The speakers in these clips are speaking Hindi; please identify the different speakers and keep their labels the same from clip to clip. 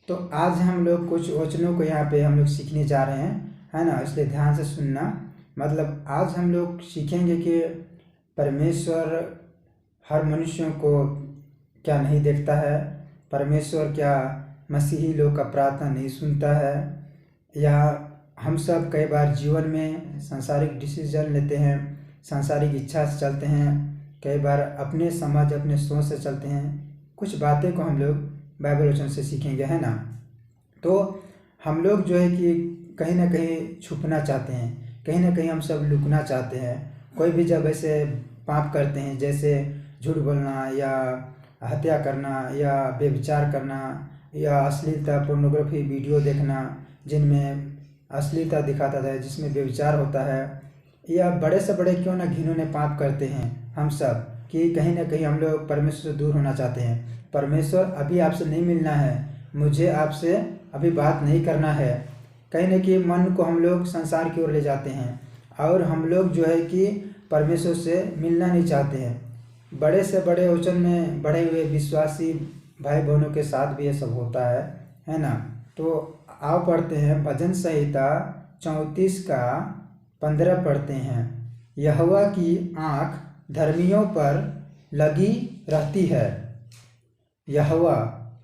Speaker 1: तो आज हम लोग कुछ वचनों को यहाँ पे हम लोग सीखने जा रहे हैं, है ना। इसलिए ध्यान से सुनना। मतलब आज हम लोग सीखेंगे कि परमेश्वर हर मनुष्यों को क्या नहीं देखता है, परमेश्वर क्या मसीही लोग का प्रार्थना नहीं सुनता है, या हम सब कई बार जीवन में सांसारिक डिसीजन लेते हैं, सांसारिक इच्छा से चलते हैं, कई बार अपने समझ अपने सोच से चलते हैं। कुछ बातें को हम लोग बाइबल वचन से सीखेंगे, है ना। तो हम लोग जो है कि कहीं ना कहीं छुपना चाहते हैं, कहीं ना कहीं हम सब लुकना चाहते हैं। कोई भी जब ऐसे पाप करते हैं, जैसे झूठ बोलना या हत्या करना या व्यभिचार करना या अश्लीलता पोर्नोग्राफी वीडियो देखना जिनमें अश्लीलता दिखाता है, जिसमें व्यभिचार होता है, या बड़े से बड़े क्यों ना घिनौने पाप करते हैं हम सब, कि कहीं ना कहीं हम लोग परमेश्वर से दूर होना चाहते हैं। परमेश्वर अभी आपसे नहीं मिलना है, मुझे आपसे अभी बात नहीं करना है। कहीं ना कहीं मन को हम लोग संसार की ओर ले जाते हैं और हम लोग जो है कि परमेश्वर से मिलना नहीं चाहते हैं। बड़े से बड़े वचन में बढ़े हुए विश्वासी भाई बहनों के साथ भी ये सब होता है ना। तो आओ पढ़ते हैं भजन संहिता 34 का 15 पढ़ते हैं। यहोवा की आँख धर्मियों पर लगी रहती है। यहोवा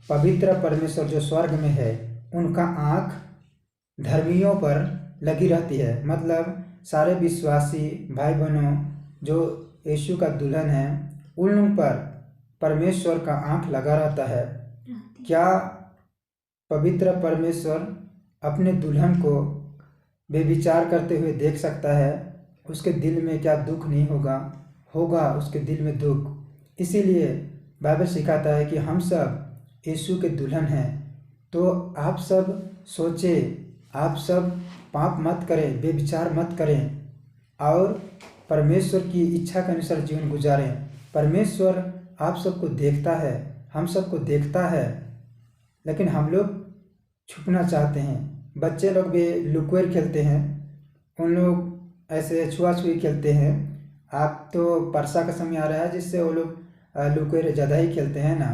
Speaker 1: पवित्र परमेश्वर जो स्वर्ग में है, उनका आँख धर्मियों पर लगी रहती है। मतलब सारे विश्वासी भाई बहनों जो यीशु का दुल्हन है, उन पर परमेश्वर का आँख लगा रहता है। क्या पवित्र परमेश्वर अपने दुल्हन को बेविचार करते हुए देख सकता है? उसके दिल में क्या दुख नहीं होगा उसके दिल में दुख। इसीलिए बाइबल सिखाता है कि हम सब यीशु के दुल्हन हैं। तो आप सब सोचे, आप सब पाप मत करें, बेविचार मत करें और परमेश्वर की इच्छा के अनुसार जीवन गुजारें। परमेश्वर आप सबको देखता है, हम सबको देखता है, लेकिन हम लोग छुपना चाहते हैं। बच्चे लोग भी लुकवेर खेलते हैं, उन लोग ऐसे छुआ-छुई खेलते हैं। आप तो वर्षा का समय आ रहा है जिससे वो लोग लुकवेर ज़्यादा ही खेलते हैं ना,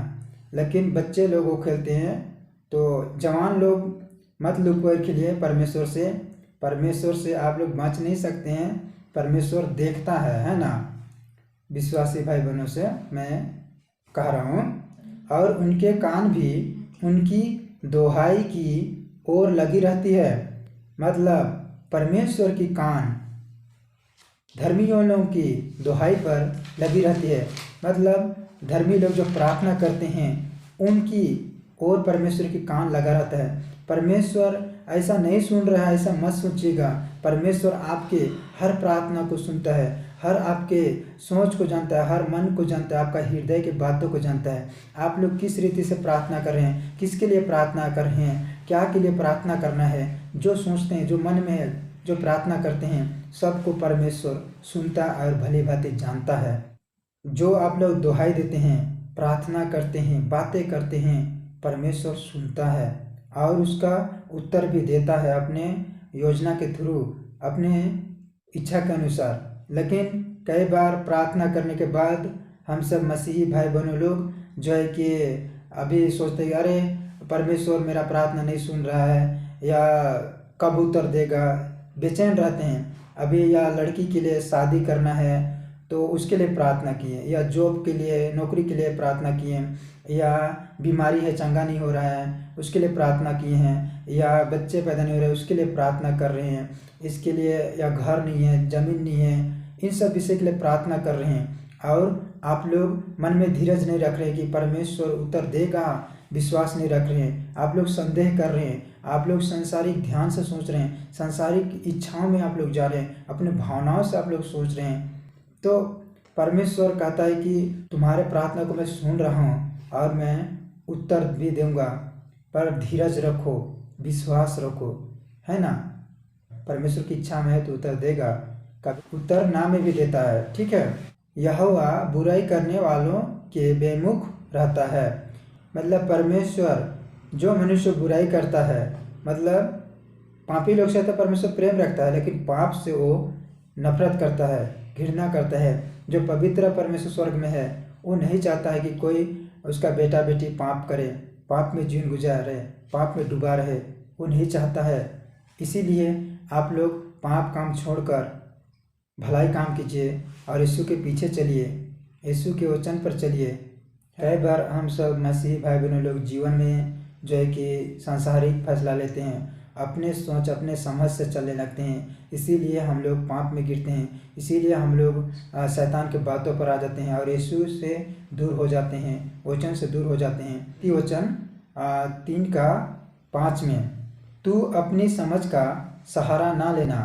Speaker 1: लेकिन बच्चे लोग वो खेलते हैं। तो जवान लोग मत लुकवेर खेलिए परमेश्वर से आप लोग बच नहीं सकते हैं। परमेश्वर देखता है ना। विश्वासी भाई बहनों से मैं कह रहा हूँ, और उनके कान भी उनकी दोहाई की ओर लगी रहती है। मतलब परमेश्वर की कान धर्मियों लोगों की दोहाई पर लगी रहती है। मतलब धर्मी लोग जो प्रार्थना करते हैं उनकी ओर परमेश्वर की कान लगा रहता है। परमेश्वर ऐसा नहीं सुन रहा है, ऐसा मत सोचिएगा। परमेश्वर आपके हर प्रार्थना को सुनता है, हर आपके सोच को जानता है, हर मन को जानता है, आपका हृदय के बातों को जानता है। आप लोग किस रीति से प्रार्थना कर रहे हैं, किसके लिए प्रार्थना कर रहे हैं, क्या के लिए प्रार्थना करना है, जो सोचते हैं, जो मन में है, जो प्रार्थना करते हैं, सबको परमेश्वर सुनता और भली भांति जानता है। जो आप लोग दुहाई देते हैं, प्रार्थना करते हैं, बातें करते हैं, परमेश्वर सुनता है और उसका उत्तर भी देता है अपने योजना के थ्रू, अपने इच्छा के अनुसार। लेकिन कई बार प्रार्थना करने के बाद हम सब मसीही भाई बहनों लोग जो है कि अभी सोचते हैं अरे परमेश्वर मेरा प्रार्थना नहीं सुन रहा है, या कब उत्तर देगा, बेचैन रहते हैं। अभी या लड़की के लिए शादी करना है तो उसके लिए प्रार्थना किए, या जॉब के लिए, नौकरी के लिए प्रार्थना किए, या बीमारी है चंगा नहीं हो रहा है उसके लिए प्रार्थना किए हैं, या बच्चे पैदा नहीं हो रहे उसके लिए प्रार्थना कर रहे हैं, इसके लिए, या घर नहीं है, ज़मीन नहीं है, इन सब विषय के लिए प्रार्थना कर रहे हैं। और आप लोग मन में धीरज नहीं रख रहे कि परमेश्वर उत्तर देगा, विश्वास नहीं रख रहे हैं, आप लोग संदेह कर रहे हैं, आप लोग संसारिक ध्यान से सोच रहे हैं, संसारिक इच्छाओं में आप लोग जा रहे हैं, अपने भावनाओं से आप लोग सोच रहे हैं। तो परमेश्वर कहता है कि तुम्हारे प्रार्थना को मैं सुन रहा हूँ और मैं उत्तर भी दूंगा, पर धीरज रखो, विश्वास रखो, है ना। परमेश्वर की इच्छा में है तो उत्तर देगा, कभी उत्तर ना में भी देता है, ठीक है। यहोवा बुराई करने वालों के बेमुख रहता है। मतलब परमेश्वर जो मनुष्य बुराई करता है, मतलब पापी लोग से तो परमेश्वर प्रेम रखता है, लेकिन पाप से वो नफरत करता है, घृणा करता है। जो पवित्र परमेश्वर स्वर्ग में है वो नहीं चाहता है कि कोई उसका बेटा बेटी पाप करे, पाप में जीवन गुजारे, पाप में डूबा रहे, वो नहीं चाहता है। इसीलिए आप लोग पाप काम छोड़कर भलाई काम कीजिए और यीशु के पीछे चलिए, यीशु के वचन पर चलिए। कई बार हम सब मसीही भाई बहनों लोग जीवन में जो है कि सांसारिक फैसला लेते हैं, अपने सोच अपने समझ से चलने लगते हैं, इसीलिए हम लोग पाप में गिरते हैं, इसीलिए हम लोग शैतान के बातों पर आ जाते हैं और यीशु से दूर हो जाते हैं, वचन से दूर हो जाते हैं। ये वचन 3:5 में, तू अपनी समझ का सहारा ना लेना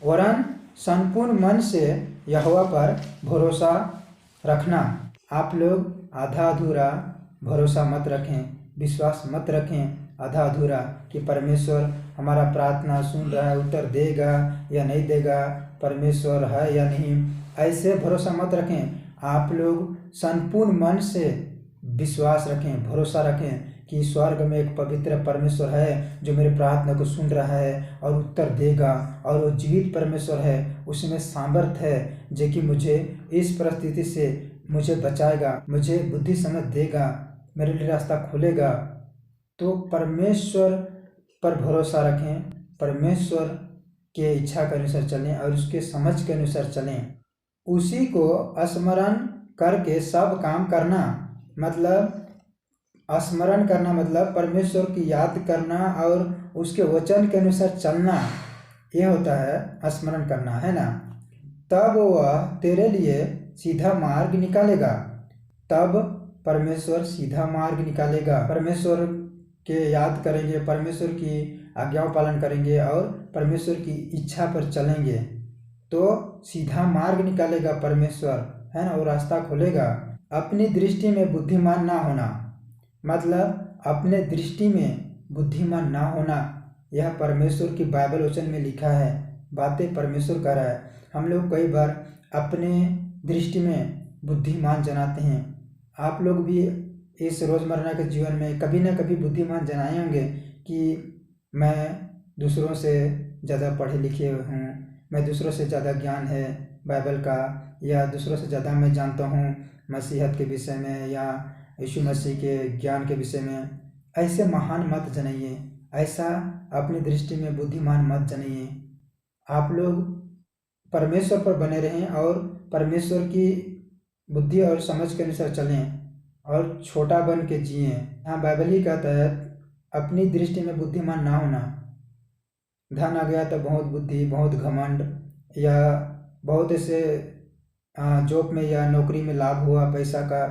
Speaker 1: वरन संपूर्ण मन से यहोवा पर भरोसा रखना। आप लोग आधा अधूरा भरोसा मत रखें, विश्वास मत रखें आधा अधूरा कि परमेश्वर हमारा प्रार्थना सुन रहा है, उत्तर देगा या नहीं देगा, परमेश्वर है या नहीं, ऐसे भरोसा मत रखें। आप लोग संपूर्ण मन से विश्वास रखें, भरोसा रखें कि स्वर्ग में एक पवित्र परमेश्वर है जो मेरे प्रार्थना को सुन रहा है और उत्तर देगा, और वो जीवित परमेश्वर है, उसमें सामर्थ्य है जो कि मुझे इस परिस्थिति से मुझे बचाएगा, मुझे बुद्धि समझ देगा, मेरे लिए रास्ता खोलेगा। तो परमेश्वर पर भरोसा रखें, परमेश्वर के इच्छा के अनुसार चलें और उसके समझ के अनुसार चलें। उसी को स्मरण करके सब काम करना, मतलब स्मरण करना मतलब परमेश्वर की याद करना और उसके वचन के अनुसार चलना, ये होता है स्मरण करना, है ना। तब वह तेरे लिए सीधा मार्ग निकालेगा, तब परमेश्वर सीधा मार्ग निकालेगा। परमेश्वर के याद करेंगे, परमेश्वर की आज्ञाओं पालन करेंगे और परमेश्वर की इच्छा पर चलेंगे तो सीधा मार्ग निकालेगा परमेश्वर, है ना, वो रास्ता खोलेगा। अपनी दृष्टि में बुद्धिमान ना होना, मतलब अपने दृष्टि में बुद्धिमान ना होना, यह परमेश्वर की बाइबल वचन में लिखा है, बातें परमेश्वर कर रहा है। हम लोग कई बार अपने दृष्टि में बुद्धिमान जनाते हैं। आप लोग भी इस रोज़मर्रा के जीवन में कभी ना कभी बुद्धिमान जनाए होंगे कि मैं दूसरों से ज़्यादा पढ़े लिखे हूँ, मैं दूसरों से ज़्यादा ज्ञान है बाइबल का, या दूसरों से ज़्यादा मैं जानता हूँ मसीहत के विषय में या यीशु मसीह के ज्ञान के विषय में। ऐसे महान मत जनाइए, ऐसा अपनी दृष्टि में बुद्धिमान मत जनाइए। आप लोग परमेश्वर पर बने रहें और परमेश्वर की बुद्धि और समझ के अनुसार चलें और छोटा बन के जिएँ। यहाँ बाइबल ही कहता है अपनी दृष्टि में बुद्धिमान ना होना। धन आ गया तो बहुत बुद्धि, बहुत घमंड, या बहुत ऐसे जॉब में या नौकरी में लाभ हुआ पैसा का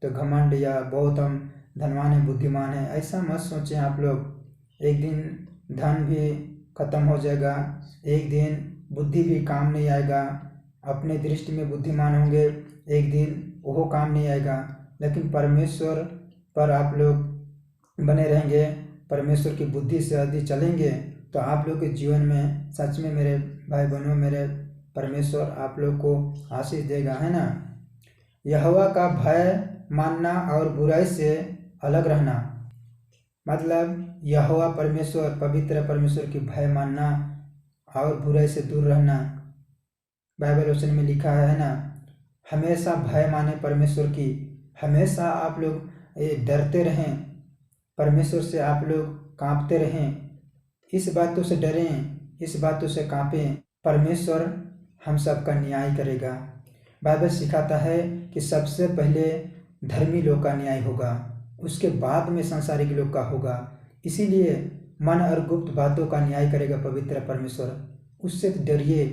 Speaker 1: तो घमंड, या बहुत हम धनवान हैं, बुद्धिमान हैं, ऐसा मत सोचें आप लोग। एक दिन धन भी खत्म हो जाएगा, एक दिन बुद्धि भी काम नहीं आएगा। अपने दृष्टि में बुद्धिमान होंगे, एक दिन वो काम नहीं आएगा, लेकिन परमेश्वर पर आप लोग बने रहेंगे, परमेश्वर की बुद्धि से यदि चलेंगे तो आप लोग के जीवन में सच में मेरे भाई बहनों, मेरे परमेश्वर आप लोग को आशीष देगा, है ना। यहोवा का भय मानना और बुराई से अलग रहना, मतलब यहोवा परमेश्वर, पवित्र परमेश्वर की भय मानना और बुराई से दूर रहना। बाइबल वचन में लिखा है ना, हमेशा भय माने परमेश्वर की, हमेशा आप लोग डरते रहें परमेश्वर से, आप लोग कांपते रहें, इस बातों से डरें, इस बातों से कांपें। परमेश्वर हम सब का न्याय करेगा। बाइबल सिखाता है कि सबसे पहले धर्मी लोग का न्याय होगा, उसके बाद में सांसारिक लोग का होगा। इसीलिए मन और गुप्त बातों का न्याय करेगा पवित्र परमेश्वर, उससे डरिए।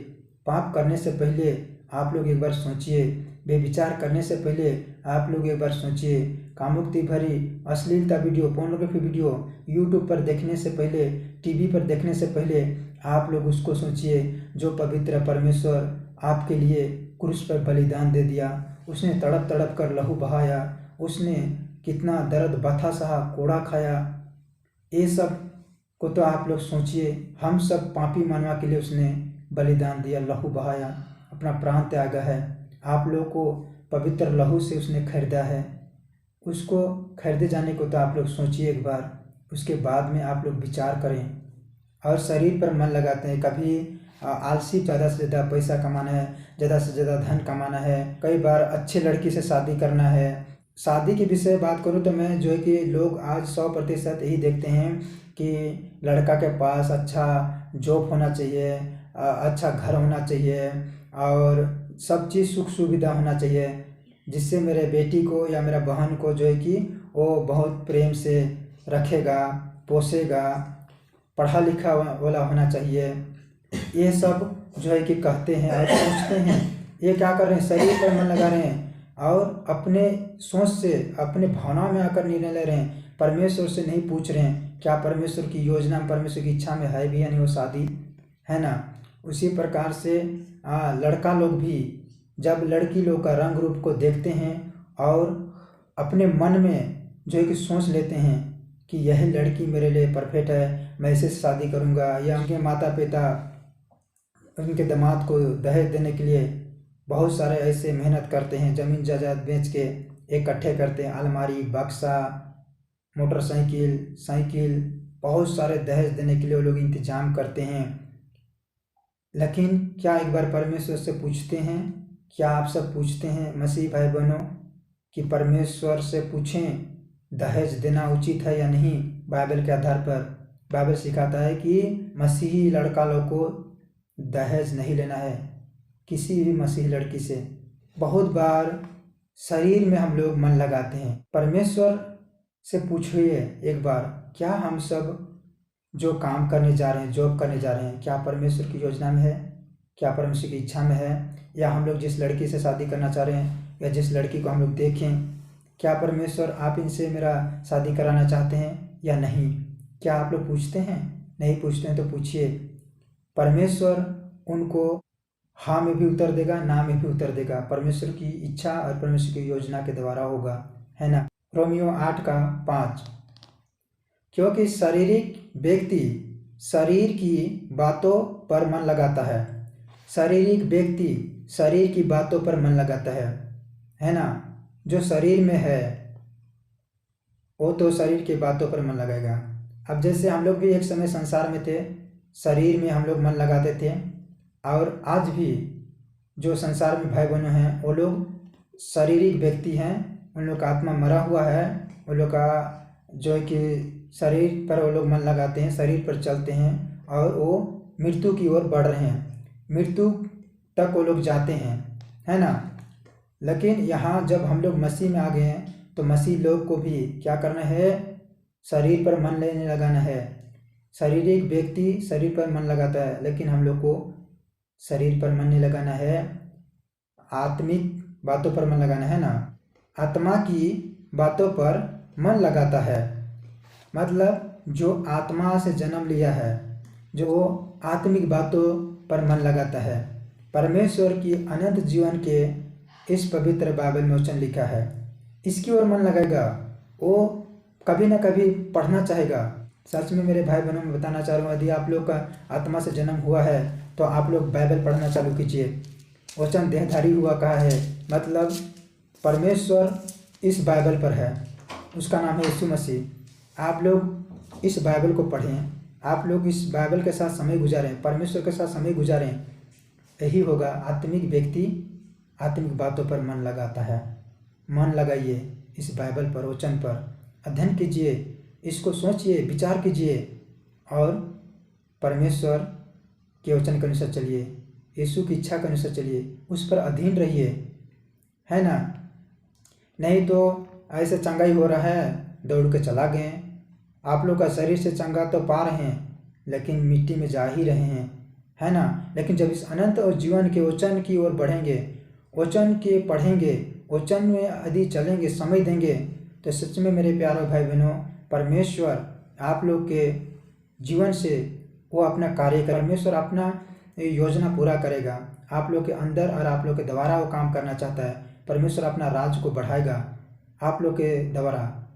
Speaker 1: पाप करने से पहले आप लोग एक बार सोचिए, बेविचार करने से पहले आप लोग एक बार सोचिए, कामुकति भरी अश्लीलता वीडियो, पोर्नोग्राफी वीडियो यूट्यूब पर देखने से पहले, टीवी पर देखने से पहले आप लोग उसको सोचिए जो पवित्र परमेश्वर आपके लिए क्रूस पर बलिदान दे दिया, उसने तड़प तड़प कर लहू बहाया, उसने कितना दर्द बथा सहा, कोड़ा खाया, ये सब को तो आप लोग सोचिए। हम सब पापी मानवा के लिए उसने बलिदान दिया, लहू बहाया, अपना प्राण त्यागा है। आप लोग को पवित्र लहू से उसने खरीदा है, उसको खरीदे जाने को तो आप लोग सोचिए एक बार, उसके बाद में आप लोग विचार करें और शरीर पर मन लगाते हैं। कभी आलसी, ज़्यादा से ज़्यादा पैसा कमाना है, ज़्यादा से ज़्यादा धन कमाना है, कई बार अच्छे लड़की से शादी करना है, शादी के विषय बात करूँ तो मैं जो है कि लोग आज 100% यही देखते हैं कि लड़का के पास अच्छा जॉब होना चाहिए, अच्छा घर होना चाहिए और सब चीज़ सुख सुविधा होना चाहिए, जिससे मेरे बेटी को या मेरा बहन को जो है कि वो बहुत प्रेम से रखेगा, पोसेगा, पढ़ा लिखा वाला होना चाहिए। ये सब जो है कि कहते हैं और सोचते हैं। ये क्या कर रहे हैं, शरीर पर मन लगा रहे हैं और अपने सोच से, अपने भावनाओं में आकर निर्णय ले रहे हैं। परमेश्वर से नहीं पूछ रहे हैं क्या परमेश्वर की योजना, परमेश्वर की इच्छा में है भी या नहीं वो शादी, है ना। उसी प्रकार से लड़का लोग भी जब लड़की लोग का रंग रूप को देखते हैं और अपने मन में जो है कि सोच लेते हैं कि यह लड़की मेरे लिए परफेक्ट है, मैं इसे शादी करूँगा, या उनके माता पिता उनके दामाद को दहेज देने के लिए बहुत सारे ऐसे मेहनत करते हैं, ज़मीन जायदाद बेच के इकट्ठे करते हैं, अलमारी, बक्सा, मोटरसाइकिल, साइकिल, बहुत सारे दहेज देने के लिए वो लोग इंतजाम करते हैं। लेकिन क्या एक बार परमेश्वर से पूछते हैं? क्या आप सब पूछते हैं मसीह भाई बहनों कि परमेश्वर से पूछें दहेज देना उचित है या नहीं? बाइबल के आधार पर बाइबल सिखाता है कि मसीही लड़का लोग को दहेज नहीं लेना है किसी भी मसीही लड़की से। बहुत बार शरीर में हम लोग मन लगाते हैं। परमेश्वर से पूछिए एक बार, क्या हम सब जो काम करने जा रहे हैं, जॉब करने जा रहे हैं, क्या परमेश्वर की योजना में है? क्या परमेश्वर की इच्छा में है? या हम लोग जिस लड़की से शादी करना चाह रहे हैं या जिस लड़की को हम लोग देखें, क्या परमेश्वर आप इनसे मेरा शादी कराना चाहते हैं या नहीं? क्या आप लोग पूछते हैं? नहीं पूछते हैं तो पूछिए। परमेश्वर उनको हाँ में भी उत्तर देगा, ना में भी उत्तर देगा। परमेश्वर की इच्छा और परमेश्वर की योजना के द्वारा होगा, है ना। रोमियो 8:5, क्योंकि शारीरिक व्यक्ति शरीर की बातों पर मन लगाता है। शारीरिक व्यक्ति शरीर की बातों पर मन लगाता है ना। जो शरीर में है वो तो शरीर की बातों पर मन लगाएगा। अब जैसे हम लोग भी एक समय संसार में थे, शरीर में हम लोग मन लगाते थे, और आज भी जो संसार में भाई बहनों हैं वो लोग शारीरिक व्यक्ति हैं, उन लोग का आत्मा मरा हुआ है, उन लोग का जो है कि शरीर पर वो लोग मन लगाते हैं, शरीर पर चलते हैं और वो मृत्यु की ओर बढ़ रहे हैं, मृत्यु तक वो लोग जाते हैं, है ना। लेकिन यहाँ जब हम लोग मसीह में आ गए हैं तो मसीह लोग को भी क्या करना है? शरीर पर मन लेने लगाना है। शारीरिक व्यक्ति शरीर पर मन लगाता है, लेकिन हम लोग को शरीर पर मन नहीं लगाना है, आत्मिक बातों पर मन लगाना है ना। आत्मा की बातों पर मन लगाता है, मतलब जो आत्मा से जन्म लिया है, जो आत्मिक बातों पर मन लगाता है। परमेश्वर की अनंत जीवन के इस पवित्र बाइबल में वचन लिखा है, इसकी ओर मन लगाएगा, वो कभी ना कभी पढ़ना चाहेगा। सच में मेरे भाई बहनों में बताना चाह रहा हूँ, यदि आप लोग का आत्मा से जन्म हुआ है तो आप लोग बाइबल पढ़ना चालू कीजिए। वचन देहधारी हुआ कहा है, मतलब परमेश्वर इस बाइबल पर है, उसका नाम है यीशु मसीह। आप लोग इस बाइबल को पढ़ें, आप लोग इस बाइबल के साथ समय गुजारें, परमेश्वर के साथ समय गुजारें, यही होगा। आत्मिक व्यक्ति आत्मिक बातों पर मन लगाता है। मन लगाइए इस बाइबल पर, वचन पर अध्ययन कीजिए, इसको सोचिए, विचार कीजिए और परमेश्वर के वचन के अनुसार चलिए, यीशु की इच्छा के अनुसार चलिए, उस पर अधीन रहिए, है ना। नहीं तो ऐसे चंगाई हो रहा है, दौड़ के चला गए। आप लोग का शरीर से चंगा तो पा रहे हैं लेकिन मिट्टी में जा ही रहे हैं, है ना। लेकिन जब इस अनंत और जीवन के वचन की ओर बढ़ेंगे, वचन के पढ़ेंगे, वचन में यदि चलेंगे, समय देंगे, तो सच में मेरे प्यारे भाई बहनों, परमेश्वर आप लोग के जीवन से वो अपना कार्य कर, परमेश्वर अपना योजना पूरा करेगा। आप लोग के अंदर और आप लोग के द्वारा वो काम करना चाहता है। परमेश्वर अपना राज को बढ़ाएगा आप लोग के द्वारा,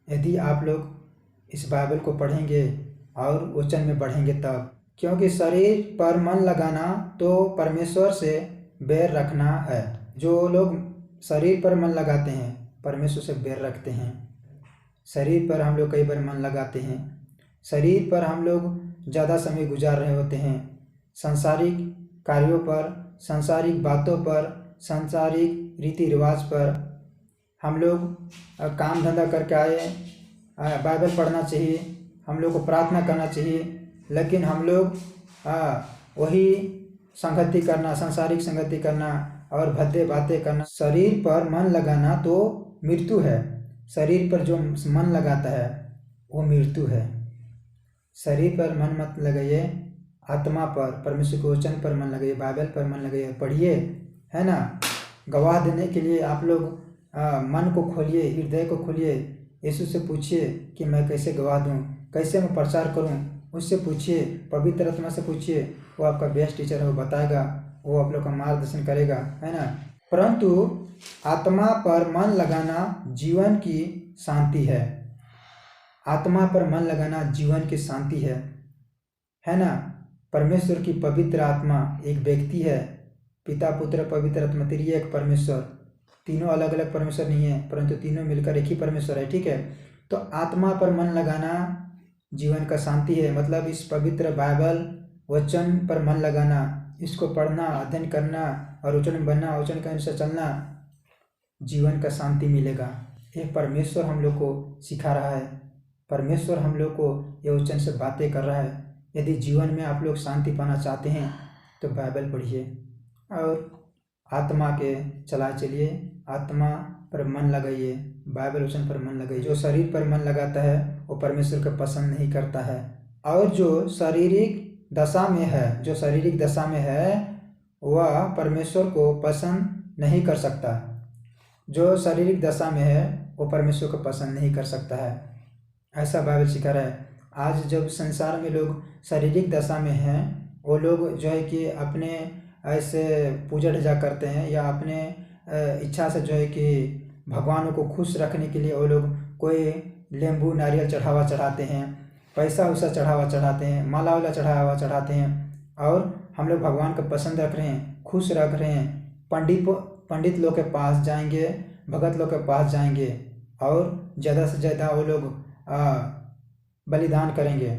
Speaker 1: यदि आप लोग इस बाइबल को पढ़ेंगे और वचन में बढ़ेंगे तब। क्योंकि शरीर पर मन लगाना तो परमेश्वर से बैर रखना है। जो लोग शरीर पर मन लगाते हैं परमेश्वर से बैर रखते हैं। शरीर पर हम लोग कई बार मन लगाते हैं, शरीर पर हम लोग ज़्यादा समय गुजार रहे होते हैं, सांसारिक कार्यों पर, सांसारिक बातों पर, सांसारिक रीति रिवाज पर हम लोग काम धंधा करके आए, बाइबल पढ़ना चाहिए, हम लोग को प्रार्थना करना चाहिए, लेकिन हम लोग वही संगति करना, सांसारिक संगति करना और भद्दे बातें करना। शरीर पर मन लगाना तो मृत्यु है। शरीर पर जो मन लगाता है वो मृत्यु है। शरीर पर मन मत लगाइए, आत्मा पर, परमेश्वर के वचन पर मन लगाइए, बाइबल पर मन लगाइए, पढ़िए, है ना। गवाह देने के लिए आप लोग मन को खोलिए, हृदय को खोलिए, यीशु से पूछिए कि मैं कैसे गवाह दूँ, कैसे मैं प्रचार करूँ। उससे पूछिए, पवित्र आत्मा से पूछिए, वो आपका बेस्ट टीचर है, वो बताएगा, वो आप लोग का मार्गदर्शन करेगा, है ना। परंतु आत्मा पर मन लगाना जीवन की शांति है। आत्मा पर मन लगाना जीवन की शांति है ना। परमेश्वर की पवित्र आत्मा एक व्यक्ति है, पिता पुत्र पवित्र आत्मा, त्रिएक परमेश्वर। तीनों अलग अलग परमेश्वर नहीं है, परंतु तीनों मिलकर एक ही परमेश्वर है, ठीक है। तो आत्मा पर मन लगाना जीवन का शांति है। मतलब इस पवित्र बाइबल वचन पर मन लगाना, इसको पढ़ना, अध्ययन करना और वचन बनना, वचन के अनुसार चलना, जीवन का शांति मिलेगा। ये परमेश्वर हम लोग को सिखा रहा है। परमेश्वर हम लोग को ये वचन से बातें कर रहा है। यदि जीवन में आप लोग शांति पाना चाहते हैं तो बाइबल पढ़िए और आत्मा के चला चलिए, आत्मा पर मन लगाइए, बाइबल वचन पर मन लगाइए। जो शरीर पर मन लगाता है वो परमेश्वर को पसंद नहीं करता है। और जो शारीरिक दशा में है, जो शारीरिक दशा में है वह परमेश्वर को पसंद नहीं कर सकता। जो शारीरिक दशा में है वो परमेश्वर को पसंद नहीं कर सकता है, ऐसा बाइबल सिखा रहा है। आज जब संसार में लोग शारीरिक दशा में हैं, वो लोग जो है कि अपने ऐसे पूजा ढजा करते हैं या अपने इच्छा से जो है कि भगवानों को खुश रखने के लिए वो लोग कोई लेम्बू नारियल चढ़ावा चढ़ाते हैं, पैसा वैसा चढ़ावा चढ़ाते हैं, माला वाला चढ़ावा चढ़ाते हैं। और हम लोग भगवान को पसंद रख रहे हैं, खुश रख रहे हैं। पंडित लोग के पास जाएंगे, भगत लोग के पास जाएंगे और ज़्यादा से ज़्यादा वो लोग बलिदान करेंगे।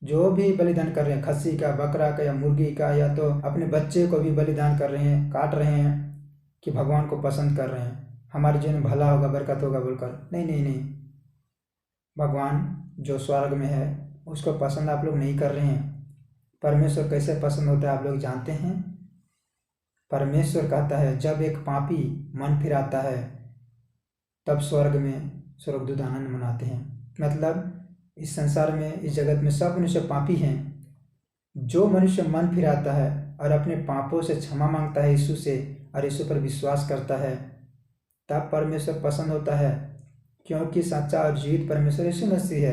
Speaker 1: जो भी बलिदान कर रहे हैं, खस्सी का, बकरा का या मुर्गी का, या तो अपने बच्चे को भी बलिदान कर रहे हैं, काट रहे हैं कि भगवान को पसंद कर रहे हैं, हमारे जीवन में भला होगा, बरकत होगा बोलकर। नहीं नहीं नहीं, भगवान जो स्वर्ग में है उसको पसंद आप लोग नहीं कर रहे हैं। परमेश्वर कैसे पसंद होता है आप लोग जानते हैं। परमेश्वर कहता है जब एक पापी मन फिराता है तब स्वर्ग में स्वर्गदूत आनंद मनाते हैं। मतलब इस संसार में, इस जगत में सब मनुष्य पापी हैं। जो मनुष्य मन फिराता है और अपने पापों से क्षमा मांगता है यीशु से और यीशु पर विश्वास करता है, तब परमेश्वर पसंद होता है, क्योंकि सच्चा और जीवित परमेश्वर यीशु मसीह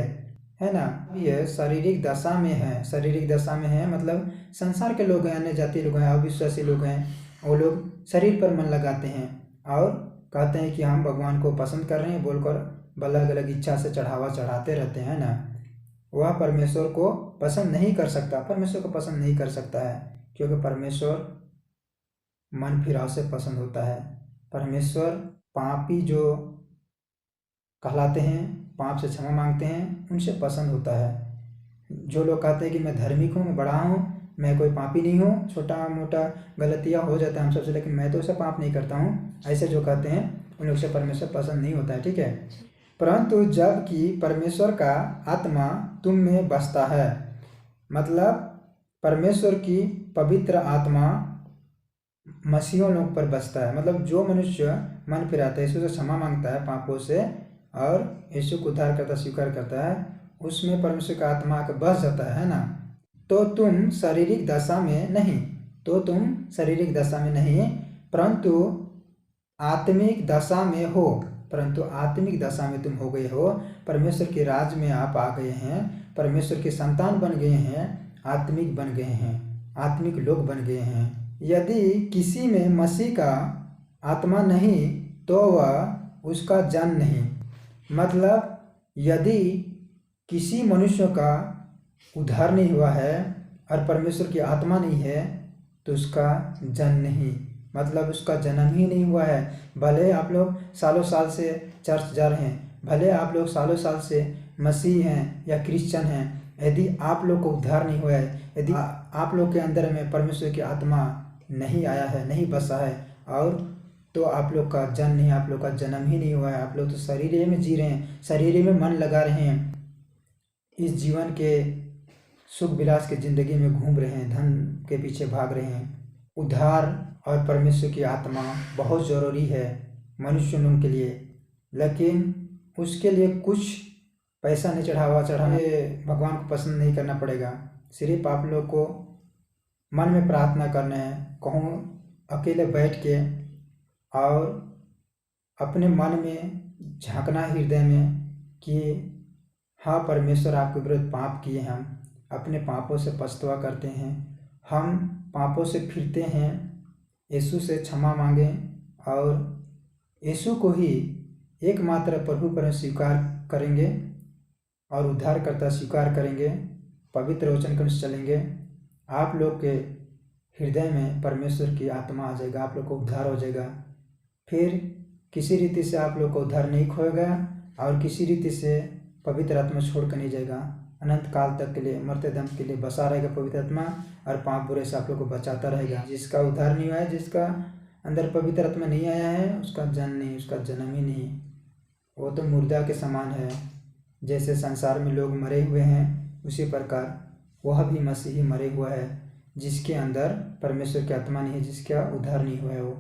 Speaker 1: है ना। ये शारीरिक दशा में है, शारीरिक दशा में है मतलब संसार के लोग हैं, अन्य जाति लोग हैं, अविश्वासी लोग हैं, वो लोग शरीर पर मन लगाते हैं और कहते हैं कि हम भगवान को पसंद कर रहे हैं बोलकर अलग अलग इच्छा से चढ़ावा चढ़ाते रहते हैं ना। वह परमेश्वर को पसंद नहीं कर सकता, परमेश्वर को पसंद नहीं कर सकता है, क्योंकि परमेश्वर मन फिराव से पसंद होता है। परमेश्वर पापी जो कहलाते हैं, पाप से क्षमा मांगते हैं, उनसे पसंद होता है। जो लोग कहते हैं कि मैं धार्मिक हूँ, मैं बड़ा हूँ, मैं कोई पापी नहीं हूँ, छोटा मोटा गलतियाँ हो जाता है हम सबसे, लेकिन मैं तो ऐसा पाप नहीं करता हूँ, ऐसे जो कहते हैं उन लोग से परमेश्वर पसंद नहीं होता है, ठीक है। परंतु जबकि परमेश्वर का आत्मा तुम में बसता है, मतलब परमेश्वर की पवित्र आत्मा मसीहों लोग पर बसता है। मतलब जो मनुष्य मन फिराता है, यीशु से क्षमा मांगता है पापों से और यीशु को उद्धार करता स्वीकार करता है, उसमें परमेश्वर का आत्मा आकर बस जाता है ना। तो तुम शारीरिक दशा में नहीं, परंतु आत्मिक दशा में हो, परंतु आत्मिक दशा में तुम हो गए हो। परमेश्वर के राज में आप आ गए हैं, परमेश्वर के संतान बन गए हैं, आत्मिक बन गए हैं, आत्मिक लोग बन गए हैं। यदि किसी में मसीह का आत्मा नहीं तो वह उसका जन नहीं। मतलब यदि किसी मनुष्य का उद्धार नहीं हुआ है और परमेश्वर की आत्मा नहीं है तो उसका जन नहीं, मतलब उसका जन्म ही नहीं हुआ है। भले आप लोग सालों साल से चर्च जा रहे हैं, भले आप लोग सालों साल से मसीह हैं या क्रिश्चियन हैं, यदि आप लोग को उद्धार नहीं हुआ है, यदि आप लोग के अंदर में परमेश्वर की आत्मा नहीं आया है, नहीं बसा है और तो आप लोग का जन्म नहीं, आप लोग का जन्म ही नहीं हुआ है। आप लोग तो शरीर में जी रहे हैं, शरीर में मन लगा रहे हैं, इस जीवन के सुख विलास की ज़िंदगी में घूम रहे हैं, धन के पीछे भाग रहे हैं। उद्धार और परमेश्वर की आत्मा बहुत ज़रूरी है मनुष्यों के लिए, लेकिन उसके लिए कुछ पैसा नहीं चढ़ाना, भगवान को पसंद नहीं करना पड़ेगा। सिर्फ आप लोग को मन में प्रार्थना करना है, कहूँ अकेले बैठ के, और अपने मन में झांकना हृदय में कि हाँ परमेश्वर, आपके विरुद्ध पाप किए, हम अपने पापों से पछतावा करते हैं, हम पापों से फिरते हैं, यीशु से क्षमा मांगें और यीशु को ही एकमात्र प्रभु पर स्वीकार करेंगे और उद्धारकर्ता स्वीकार करेंगे, पवित्र वचन के अनुसार चलेंगे। आप लोग के हृदय में परमेश्वर की आत्मा आ जाएगा, आप लोग को उद्धार हो जाएगा। फिर किसी रीति से आप लोग को उद्धार नहीं खोएगा और किसी रीति से पवित्र आत्मा छोड़ कर नहीं जाएगा। अनंत काल तक के लिए, मरते दम के लिए बसा रहेगा पवित्र आत्मा, और पाप बुरे से आप लोग को बचाता रहेगा। जिसका उद्धार नहीं हुआ है, जिसका अंदर पवित्र आत्मा नहीं आया है, उसका जन्म नहीं, उसका जन्म ही नहीं, वो तो मुर्दा के समान है। जैसे संसार में लोग मरे हुए हैं, उसी प्रकार वह भी मसीही मरे हुआ है, जिसके अंदर परमेश्वर की आत्मा नहीं है, जिसका उद्धार नहीं हुआ है, वो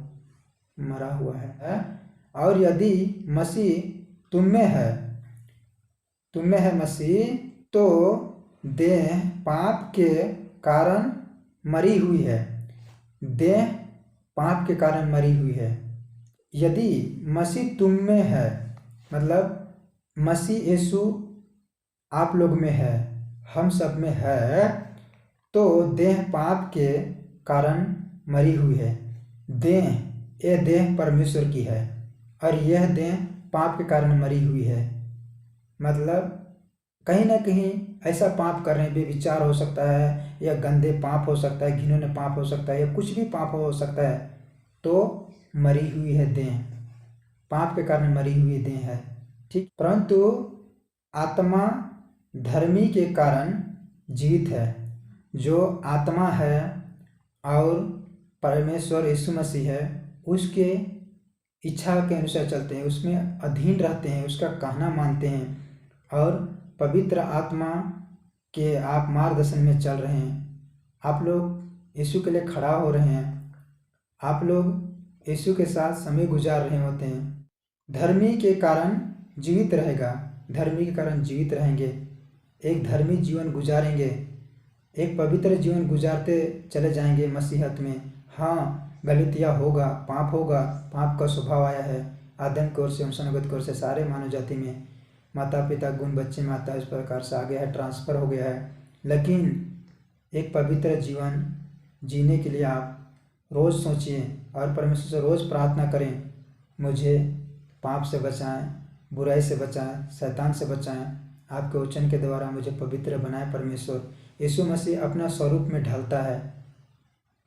Speaker 1: मरा हुआ है। और यदि मसीह तुम में है मसीह, तो देह पाप के कारण मरी हुई है, देह पाप के कारण मरी हुई है। यदि मसीह तुम में है, मतलब मसीह यीशु आप लोग में है, हम सब में है, तो देह पाप के कारण मरी हुई है। ये देह परमेश्वर की है और यह देह पाप के कारण मरी हुई है। मतलब कहीं ना कहीं ऐसा पाप कर रहे हैं, बेविचार हो सकता है, या गंदे पाप हो सकता है, घिनौने पाप हो सकता है, या कुछ भी पाप हो सकता है, तो मरी हुई है देह, पाप के कारण मरी हुई देह है, ठीक। परंतु आत्मा धर्मी के कारण जीवित है। जो आत्मा है और परमेश्वर यीशु मसीह है, उसके इच्छा के अनुसार चलते हैं, उसमें अधीन रहते हैं, उसका कहना मानते हैं, और पवित्र आत्मा के आप मार्गदर्शन में चल रहे हैं। आप लोग यीशु के लिए खड़ा हो रहे हैं, आप लोग यीशु के साथ समय गुजार रहे होते हैं। धर्मी के कारण जीवित रहेगा, धर्मी के कारण जीवित रहेंगे, एक धर्मी जीवन गुजारेंगे, एक पवित्र जीवन गुजारते चले जाएंगे मसीहत में। हाँ, गलतियाँ होगा, पाप का स्वभाव आया है आदम की ओर से, वंशानुगत की ओर से, सारे मानव जाति में माता पिता गुण बच्चे में आता है, इस प्रकार से आ गया है, ट्रांसफ़र हो गया है। लेकिन एक पवित्र जीवन जीने के लिए आप रोज़ सोचिए और परमेश्वर से रोज़ प्रार्थना करें, मुझे पाप से बचाएं, बुराई से बचाएं, शैतान से बचाएं, आपके वचन के द्वारा मुझे पवित्र बनाए परमेश्वर। यीशु मसीह अपना स्वरूप में ढलता है,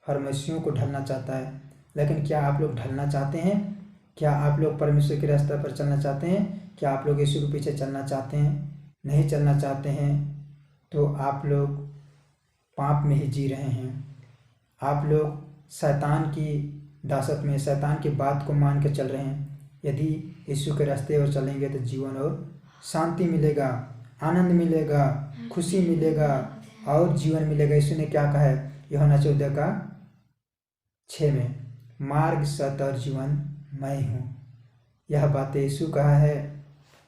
Speaker 1: हर मसीहियों को ढलना चाहता है। लेकिन क्या आप लोग ढलना चाहते हैं? क्या आप लोग परमेश्वर के रास्ते पर चलना चाहते हैं? क्या आप लोग यीशु के पीछे चलना चाहते हैं? नहीं चलना चाहते हैं तो आप लोग पाप में ही जी रहे हैं। आप लोग शैतान की दासत में, शैतान की बात को मान के चल रहे हैं। यदि यीशु के रास्ते पर चलेंगे तो जीवन और शांति मिलेगा, आनंद मिलेगा, खुशी मिलेगा और जीवन मिलेगा। यीशु ने क्या कहा है यूहन्ना 14:6 में, मार्ग, सत्य और जीवन मैं हूँ। यह बातें यीशु कहा है।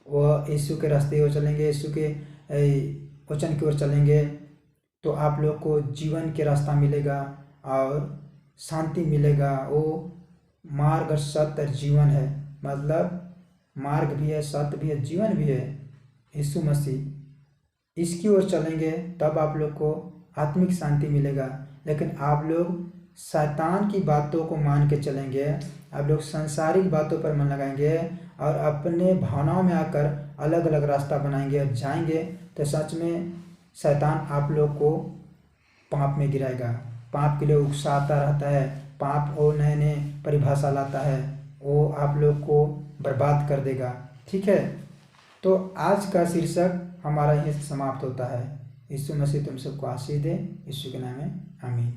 Speaker 1: वह यीशु के रास्ते ओर चलेंगे, यीशु के वचन की ओर चलेंगे तो आप लोग को जीवन के रास्ता मिलेगा और शांति मिलेगा। वो मार्ग, सत्य और जीवन है, मतलब मार्ग भी है, सत्य भी है, जीवन भी है, यीशु मसीह। इसकी ओर चलेंगे तब आप लोग को आत्मिक शांति मिलेगा। लेकिन आप लोग शैतान की बातों को मान के चलेंगे, आप लोग सांसारिक बातों पर मन लगाएंगे और अपने भावनाओं में आकर अलग अलग रास्ता बनाएंगे और जाएंगे तो सच में शैतान आप लोग को पाप में गिराएगा, पाप के लिए उकसाता रहता है, पाप और नए नए परिभाषा लाता है, वो आप लोग को बर्बाद कर देगा। ठीक है, तो आज का शीर्षक हमारा यहीं से समाप्त होता है। यीशु मसीह तुम सबको आशीष दे, यीशु के नाम में आमीन।